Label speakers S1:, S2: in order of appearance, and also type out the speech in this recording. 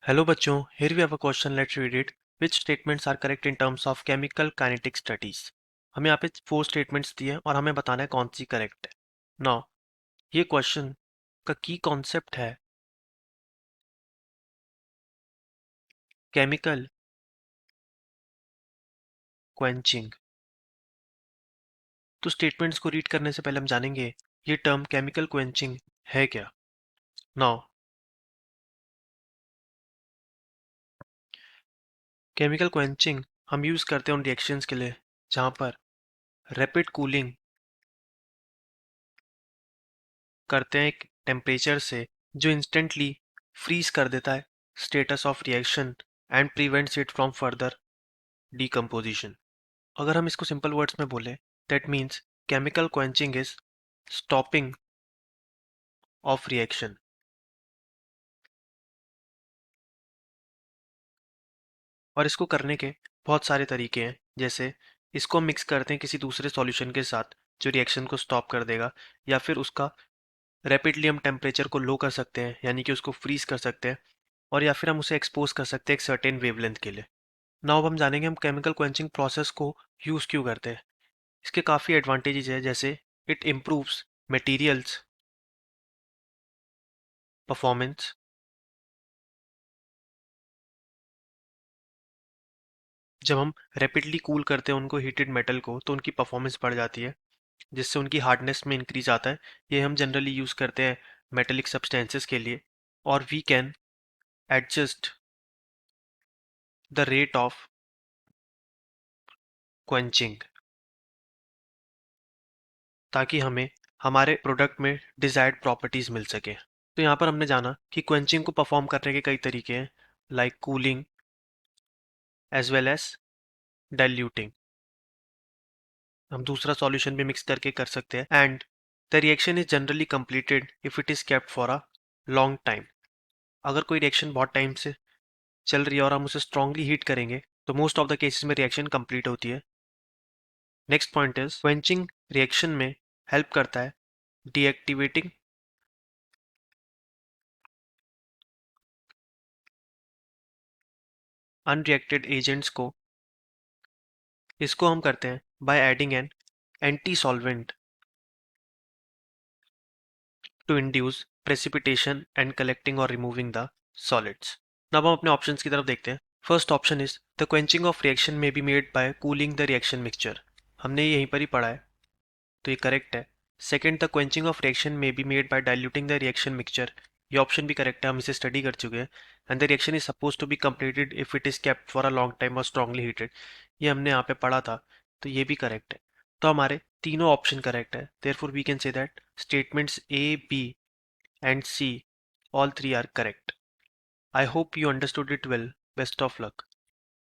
S1: Hello बच्चों, here we have a question. Let's read it. Which statements are correct in terms of chemical kinetic studies? हमें यहाँ पे 4 statements दिए हैं और हमें बताना है कौन सी करेक्ट है. नाउ ये क्वेश्चन का की कॉन्सेप्ट है केमिकल क्वेंचिंग. तो स्टेटमेंट्स को रीड करने से पहले हम जानेंगे ये टर्म केमिकल क्वेंचिंग है क्या. नाउ केमिकल क्वेंचिंग हम यूज़ करते हैं उन रिएक्शंस के लिए जहाँ पर रैपिड कूलिंग करते हैं एक टेम्परेचर से जो इंस्टेंटली फ्रीज कर देता है status of reaction and prevents it from further decomposition. अगर हम इसको सिंपल वर्ड्स में बोले that means chemical quenching is stopping of reaction. और इसको करने के बहुत सारे तरीके हैं, जैसे इसको मिक्स करते हैं किसी दूसरे सॉल्यूशन के साथ जो रिएक्शन को स्टॉप कर देगा, या फिर उसका रैपिडली हम टेम्परेचर को लो कर सकते हैं यानी कि उसको फ्रीज कर सकते हैं, और या फिर हम उसे एक्सपोज कर सकते हैं एक सर्टेन वेवलेंथ के लिए. नाउ अब हम जानेंगे हम केमिकल क्वेंचिंग प्रोसेस को यूज़ क्यों करते हैं. इसके काफ़ी एडवांटेजेस है, जैसे इट इम्प्रूव्स मटेरियल्स परफॉर्मेंस. जब हम रैपिडली कूल करते हैं उनको हीटेड मेटल को तो उनकी परफॉर्मेंस बढ़ जाती है जिससे उनकी हार्डनेस में इंक्रीज आता है. ये हम जनरली यूज़ करते हैं मेटेलिक सब्सटेंसेस के लिए. और we can adjust the rate of quenching ताकि हमें हमारे प्रोडक्ट में डिजायर्ड प्रॉपर्टीज मिल सके. तो यहाँ पर हमने जाना कि क्वेंचिंग को परफॉर्म करने के कई तरीके हैं, like cooling as well as diluting. हम दूसरा सॉल्यूशन भी मिक्स करके कर सकते हैं. And the reaction is generally completed if it is kept for a long time. अगर कोई रिएक्शन बहुत टाइम से चल रही है और हम उसे स्ट्रांगली हीट करेंगे तो मोस्ट ऑफ द केसेस में रिएक्शन कंप्लीट होती है. Next point is quenching reaction में हेल्प करता है डीएक्टिवेटिंग अनरिएक्टेड एजेंट्स को. इसको हम करते हैं by adding an anti solvent to induce precipitation and collecting or removing the solids. अब हम अपने ऑप्शंस की तरफ देखते हैं. First option is the quenching of reaction may be made by cooling the reaction mixture. हमने यहीं पर ही पढ़ा है तो ये करेक्ट है. Second, the quenching of reaction may be made by diluting the reaction mixture. ये ऑप्शन भी करेक्ट है, हम इसे स्टडी कर चुके हैं. And the reaction is suppose to be completed if it is kept for a long time और strongly heated. ये हमने यहाँ पे पढ़ा था तो ये भी करेक्ट है. तो हमारे तीनों ऑप्शन करेक्ट है. Therefore we can say that statements A, B and C, all three are correct. I hope you understood it well. Best of luck.